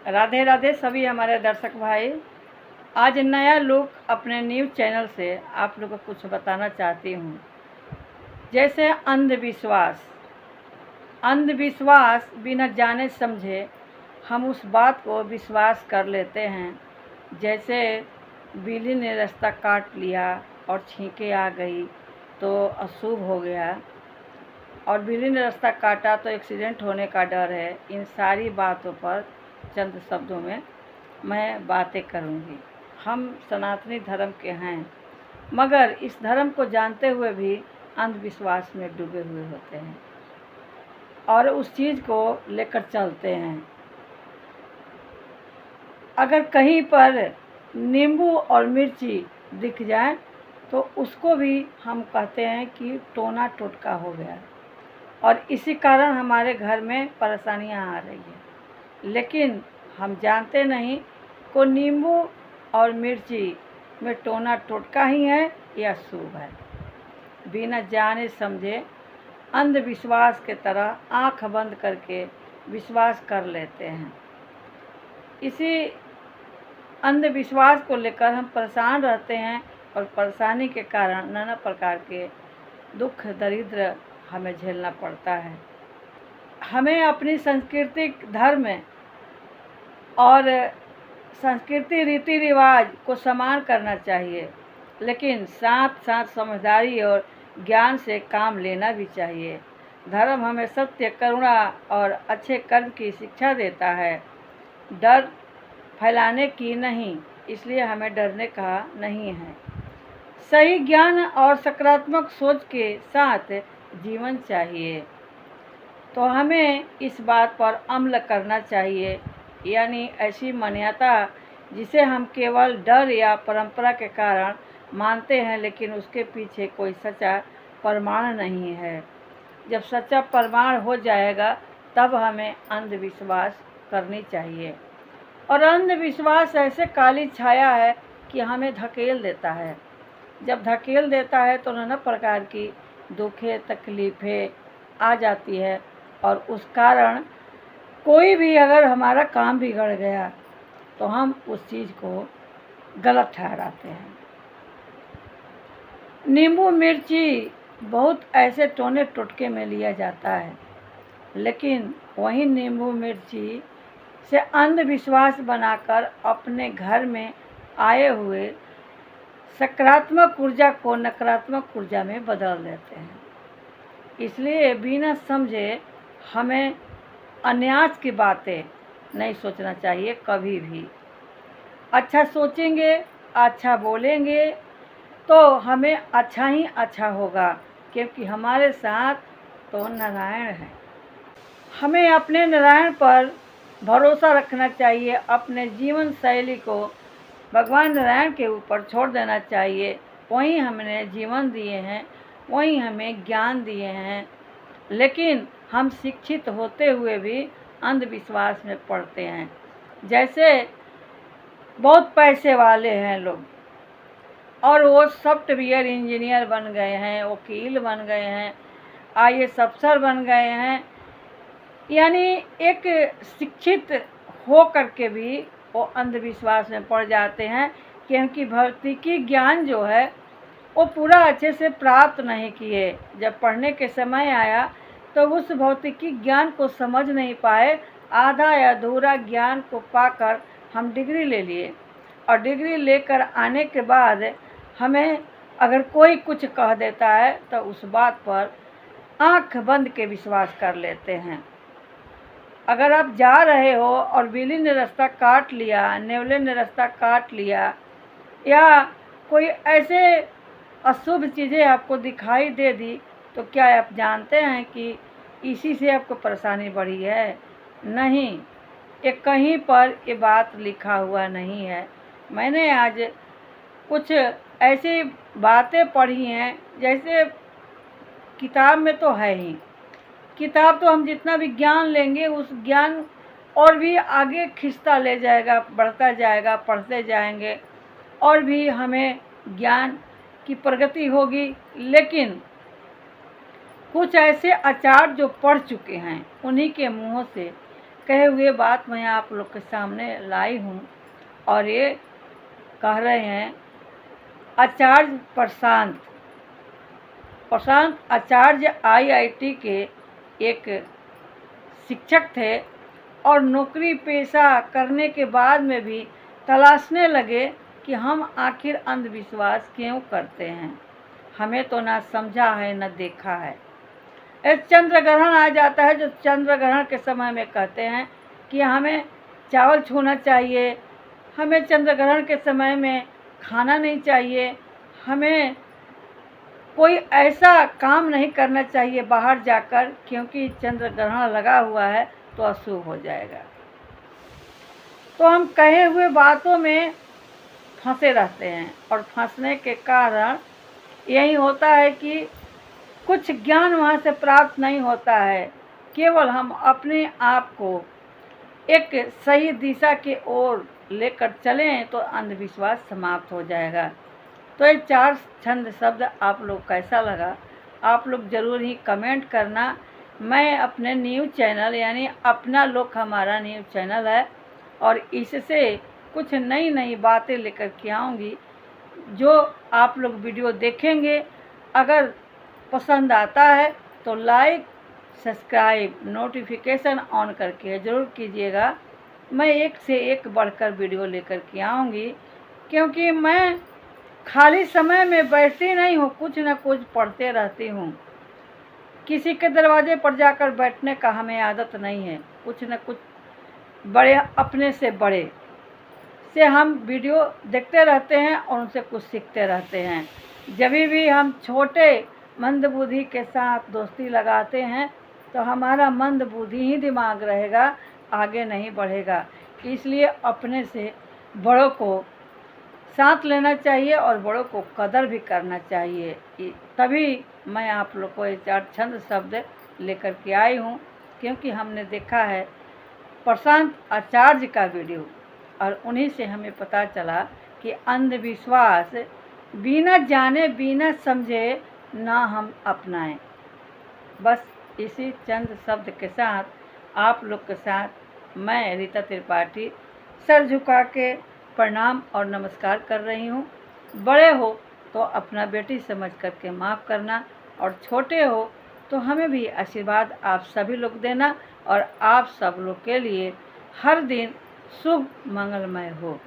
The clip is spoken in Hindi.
राधे राधे सभी हमारे दर्शक भाई। आज नया लुक अपने न्यूज़ चैनल से आप लोगों को कुछ बताना चाहती हूँ। जैसे अंधविश्वास बिना जाने समझे हम उस बात को विश्वास कर लेते हैं। जैसे बिल्ली ने रास्ता काट लिया और छींके आ गई तो अशुभ हो गया, और बिल्ली ने रास्ता काटा तो एक्सीडेंट होने का डर है। इन सारी बातों पर चंद शब्दों में मैं बातें करूंगी। हम सनातनी धर्म के हैं, मगर इस धर्म को जानते हुए भी अंधविश्वास में डूबे हुए होते हैं और उस चीज़ को लेकर चलते हैं। अगर कहीं पर नींबू और मिर्ची दिख जाए तो उसको भी हम कहते हैं कि टोना टोटका हो गया, और इसी कारण हमारे घर में परेशानियां आ रही है। लेकिन हम जानते नहीं को नींबू और मिर्ची में टोना टोटका ही है या शुभ है। बिना जाने समझे अंधविश्वास के तरह आंख बंद करके विश्वास कर लेते हैं। इसी अंधविश्वास को लेकर हम परेशान रहते हैं और परेशानी के कारण नाना प्रकार के दुख दरिद्र हमें झेलना पड़ता है। हमें अपनी सांस्कृतिक धर्म और संस्कृति रीति रिवाज को सम्मान करना चाहिए, लेकिन साथ साथ समझदारी और ज्ञान से काम लेना भी चाहिए। धर्म हमें सत्य, करुणा और अच्छे कर्म की शिक्षा देता है, डर फैलाने की नहीं। इसलिए हमें डरने का नहीं है। सही ज्ञान और सकारात्मक सोच के साथ जीवन चाहिए। तो हमें इस बात पर अमल करना चाहिए, यानी ऐसी मान्यता जिसे हम केवल डर या परंपरा के कारण मानते हैं, लेकिन उसके पीछे कोई सच्चा प्रमाण नहीं है। जब सच्चा प्रमाण हो जाएगा तब हमें अंधविश्वास करनी चाहिए। और अंधविश्वास ऐसे काली छाया है कि हमें धकेल देता है। जब धकेल देता है तो नाना प्रकार की दुखें तकलीफ़ें आ जाती है, और उस कारण कोई भी अगर हमारा काम बिगड़ गया तो हम उस चीज़ को गलत ठहराते हैं। नींबू मिर्ची बहुत ऐसे टोने टोटके में लिया जाता है, लेकिन वही नींबू मिर्ची से अंधविश्वास बनाकर अपने घर में आए हुए सकारात्मक ऊर्जा को नकारात्मक ऊर्जा में बदल देते हैं। इसलिए बिना समझे हमें अन्याय की बातें नहीं सोचना चाहिए कभी भी। अच्छा सोचेंगे, अच्छा बोलेंगे तो हमें अच्छा ही अच्छा होगा, क्योंकि हमारे साथ तो नारायण है। हमें अपने नारायण पर भरोसा रखना चाहिए। अपने जीवन शैली को भगवान नारायण के ऊपर छोड़ देना चाहिए। वहीं हमने जीवन दिए हैं, वहीं हमें ज्ञान दिए हैं, लेकिन हम शिक्षित होते हुए भी अंधविश्वास में पड़ते हैं। जैसे बहुत पैसे वाले हैं लोग और वो सॉफ्टवेयर इंजीनियर बन गए हैं, वकील बन गए हैं, IAS अफसर बन गए हैं, यानी एक शिक्षित हो करके भी वो अंधविश्वास में पड़ जाते हैं, क्योंकि भौतिकी ज्ञान जो है वो पूरा अच्छे से प्राप्त नहीं किए। जब पढ़ने के समय आया तो उस भौतिकी ज्ञान को समझ नहीं पाए। आधा या अधूरा ज्ञान को पाकर हम डिग्री ले लिए, और डिग्री लेकर आने के बाद हमें अगर कोई कुछ कह देता है तो उस बात पर आंख बंद के विश्वास कर लेते हैं। अगर आप जा रहे हो और बिल्ली ने रास्ता काट लिया, नेवले ने रास्ता काट लिया, या कोई ऐसे अशुभ चीज़ें आपको दिखाई दे दी, तो क्या आप जानते हैं कि इसी से आपको परेशानी बढ़ी है? नहीं, ये कहीं पर ये बात लिखा हुआ नहीं है। मैंने आज कुछ ऐसी बातें पढ़ी हैं, जैसे किताब में तो है ही, किताब तो हम जितना भी ज्ञान लेंगे उस ज्ञान और भी आगे खिंचता ले जाएगा, बढ़ता जाएगा, पढ़ते जाएंगे और भी हमें ज्ञान की प्रगति होगी। लेकिन कुछ ऐसे आचार्य जो पढ़ चुके हैं उन्हीं के मुँह से कहे हुए बात मैं आप लोग के सामने लाई हूँ। और ये कह रहे हैं आचार्य प्रशांत आचार्य आईआईटी के एक शिक्षक थे और नौकरी पेशा करने के बाद में भी तलाशने लगे कि हम आखिर अंधविश्वास क्यों करते हैं। हमें तो ना समझा है न देखा है। एक चंद्र ग्रहण आ जाता है, जो चंद्र ग्रहण के समय में कहते हैं कि हमें चावल छूना चाहिए, हमें चंद्र ग्रहण के समय में खाना नहीं चाहिए, हमें कोई ऐसा काम नहीं करना चाहिए बाहर जाकर, क्योंकि चंद्र ग्रहण लगा हुआ है तो अशुभ हो जाएगा। तो हम कहे हुए बातों में फंसे रहते हैं और फंसने के कारण यही होता है कि कुछ ज्ञान वहाँ से प्राप्त नहीं होता है। केवल हम अपने आप को एक सही दिशा की ओर लेकर चलें तो अंधविश्वास समाप्त हो जाएगा। तो ये 4 छंद शब्द आप लोग कैसा लगा, आप लोग ज़रूर ही कमेंट करना। मैं अपने न्यूज़ चैनल यानी अपना लोक हमारा न्यूज़ चैनल है और इससे कुछ नई नई बातें लेकर के आऊँगी, जो आप लोग वीडियो देखेंगे। अगर पसंद आता है तो लाइक सब्सक्राइब नोटिफिकेशन ऑन करके ज़रूर कीजिएगा। मैं एक से एक बढ़कर वीडियो लेकर के आऊँगी, क्योंकि मैं खाली समय में बैठती नहीं हूँ, कुछ न कुछ पढ़ते रहती हूँ। किसी के दरवाजे पर जाकर बैठने का हमें आदत नहीं है। कुछ न कुछ बड़े अपने से बड़े से हम वीडियो देखते रहते हैं और उनसे कुछ सीखते रहते हैं। जब भी हम छोटे मंदबुद्धि के साथ दोस्ती लगाते हैं तो हमारा मंदबुद्धि ही दिमाग रहेगा, आगे नहीं बढ़ेगा। इसलिए अपने से बड़ों को साथ लेना चाहिए और बड़ों को कदर भी करना चाहिए। तभी मैं आप लोग को ये 4 छंद शब्द लेकर के आई हूँ, क्योंकि हमने देखा है प्रशांत आचार्य का वीडियो और उन्हीं से हमें पता चला कि अंधविश्वास बिना जाने बिना समझे ना हम अपनाएं। बस इसी चंद शब्द के साथ आप लोग के साथ मैं रीता त्रिपाठी सर झुका के प्रणाम और नमस्कार कर रही हूँ। बड़े हो तो अपना बेटी समझ करके माफ़ करना और छोटे हो तो हमें भी आशीर्वाद आप सभी लोग देना और आप सब लोग के लिए हर दिन शुभ मंगलमय हो।